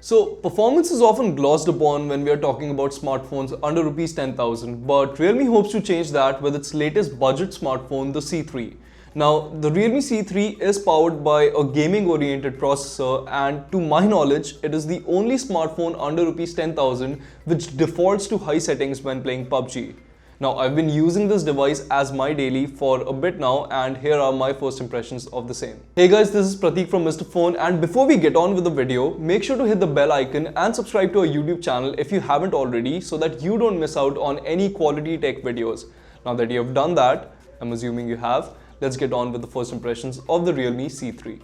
So, performance is often glossed upon when we are talking about smartphones under Rs 10,000, but Realme hopes to change that with its latest budget smartphone, the C3. Now, the Realme C3 is powered by a gaming-oriented processor, and to my knowledge, it is the only smartphone under Rs 10,000 which defaults to high settings when playing PUBG. Now, I've been using this device as my daily for a bit now, and here are my first impressions of the same. Hey guys, this is Prateek from Mr. Phone, and before we get on with the video, make sure to hit the bell icon and subscribe to our YouTube channel if you haven't already, so that you don't miss out on any quality tech videos. Now that you have done that, I'm assuming you have, let's get on with the first impressions of the Realme C3.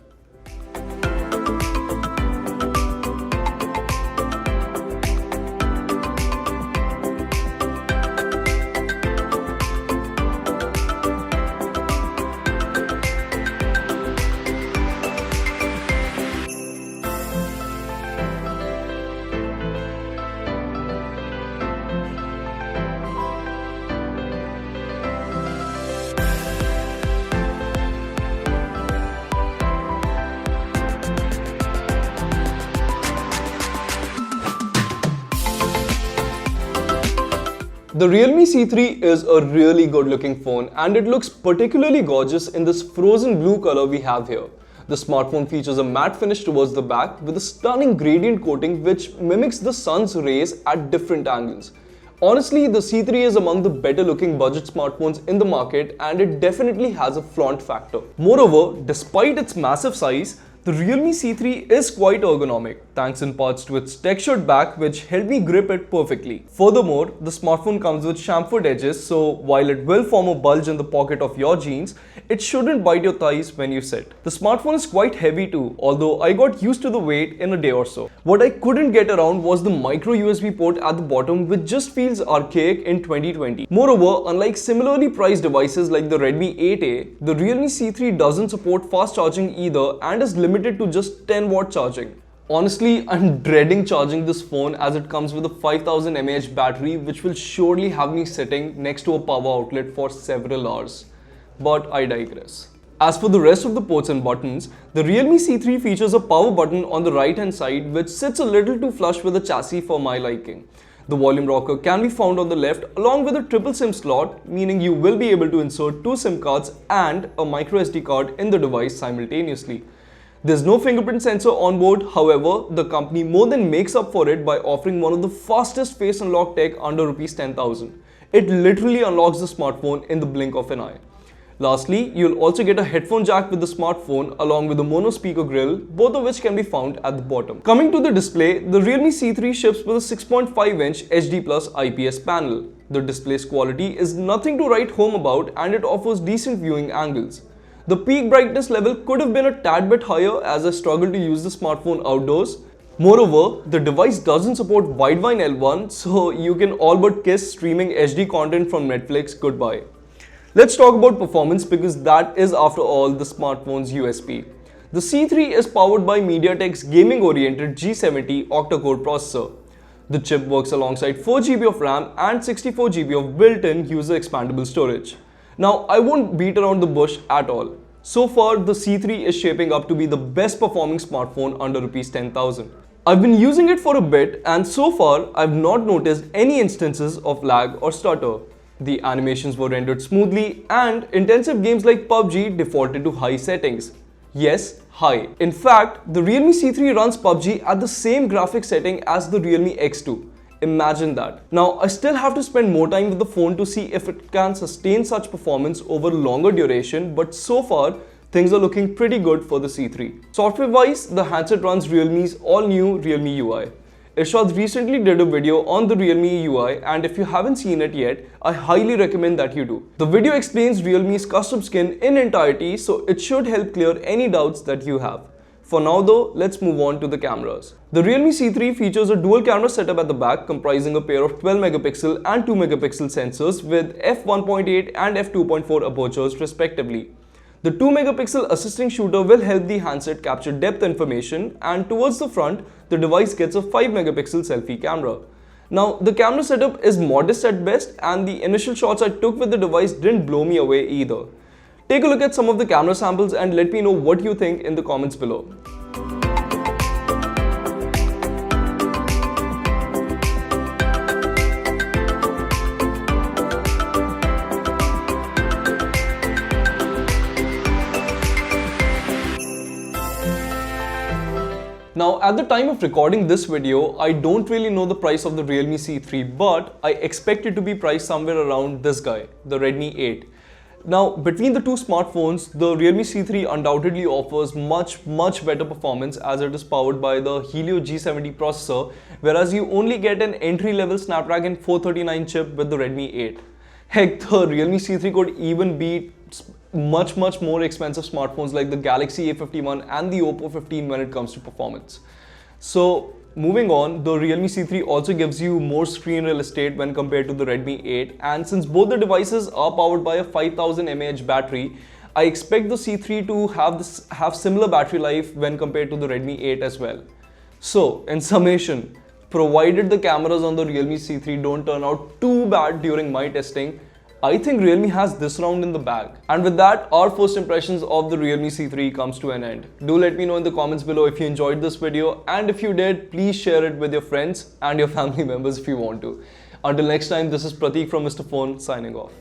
The Realme C3 is a really good looking phone, and it looks particularly gorgeous in this frozen blue color we have here. The smartphone features a matte finish towards the back with a stunning gradient coating which mimics the sun's rays at different angles. Honestly, the C3 is among the better looking budget smartphones in the market, and it definitely has a flaunt factor. Moreover, despite its massive size, the Realme C3 is quite ergonomic, thanks in parts to its textured back which helped me grip it perfectly. Furthermore, the smartphone comes with chamfered edges, so while it will form a bulge in the pocket of your jeans, it shouldn't bite your thighs when you sit. The smartphone is quite heavy too, although I got used to the weight in a day or so. What I couldn't get around was the micro USB port at the bottom, which just feels archaic in 2020. Moreover, unlike similarly priced devices like the Redmi 8A, the Realme C3 doesn't support fast charging either and is limited to just 10-watt charging. Honestly, I'm dreading charging this phone as it comes with a 5000 mAh battery which will surely have me sitting next to a power outlet for several hours. But I digress. As for the rest of the ports and buttons, the Realme C3 features a power button on the right hand side which sits a little too flush with the chassis for my liking. The volume rocker can be found on the left along with a triple SIM slot, meaning you will be able to insert 2 SIM cards and a micro SD card in the device simultaneously. There's no fingerprint sensor on board, however, the company more than makes up for it by offering one of the fastest face unlock tech under Rs 10,000. It literally unlocks the smartphone in the blink of an eye. Lastly, you'll also get a headphone jack with the smartphone along with a mono speaker grill, both of which can be found at the bottom. Coming to the display, the Realme C3 ships with a 6.5-inch HD Plus IPS panel. The display's quality is nothing to write home about, and it offers decent viewing angles. The peak brightness level could have been a tad bit higher as I struggle to use the smartphone outdoors. Moreover, the device doesn't support Widevine L1, so you can all but kiss streaming HD content from Netflix goodbye. Let's talk about performance, because that is after all the smartphone's USP. The C3 is powered by MediaTek's gaming-oriented G70 octa-core processor. The chip works alongside 4GB of RAM and 64GB of built-in user expandable storage. Now, I won't beat around the bush at all. So far, the C3 is shaping up to be the best performing smartphone under Rs 10,000. I've been using it for a bit, and so far, I've not noticed any instances of lag or stutter. The animations were rendered smoothly, and intensive games like PUBG defaulted to high settings. Yes, high. In fact, the Realme C3 runs PUBG at the same graphics setting as the Realme X2. Imagine that. Now, I still have to spend more time with the phone to see if it can sustain such performance over longer duration, but so far, things are looking pretty good for the C3. Software-wise, the handset runs Realme's all-new Realme UI. Irshad recently did a video on the Realme UI, and if you haven't seen it yet, I highly recommend that you do. The video explains Realme's custom skin in entirety, so it should help clear any doubts that you have. For now though, let's move on to the cameras. The Realme C3 features a dual camera setup at the back comprising a pair of 12MP and 2MP sensors with f1.8 and f2.4 apertures respectively. The 2MP assisting shooter will help the handset capture depth information, and towards the front, the device gets a 5MP selfie camera. Now, the camera setup is modest at best, and the initial shots I took with the device didn't blow me away either. Take a look at some of the camera samples and let me know what you think in the comments below. Now, at the time of recording this video, I don't really know the price of the Realme C3, but I expect it to be priced somewhere around this guy, the Redmi 8. Now, between the two smartphones, the Realme C3 undoubtedly offers much better performance as it is powered by the Helio G70 processor, whereas you only get an entry-level Snapdragon 439 chip with the Redmi 8. Heck, the Realme C3 could even beat much more expensive smartphones like the Galaxy A51 and the Oppo 15 when it comes to performance. So moving on, the Realme C3 also gives you more screen real estate when compared to the Redmi 8, and since both the devices are powered by a 5000 mAh battery, I expect the C3 to have similar battery life when compared to the Redmi 8 as well. So in summation, provided the cameras on the Realme C3 don't turn out too bad during my testing, I think Realme has this round in the bag. And with that, our first impressions of the Realme C3 comes to an end. Do let me know in the comments below if you enjoyed this video, and if you did, please share it with your friends and your family members if you want to. Until next time, this is Prateek from Mr. Phone signing off.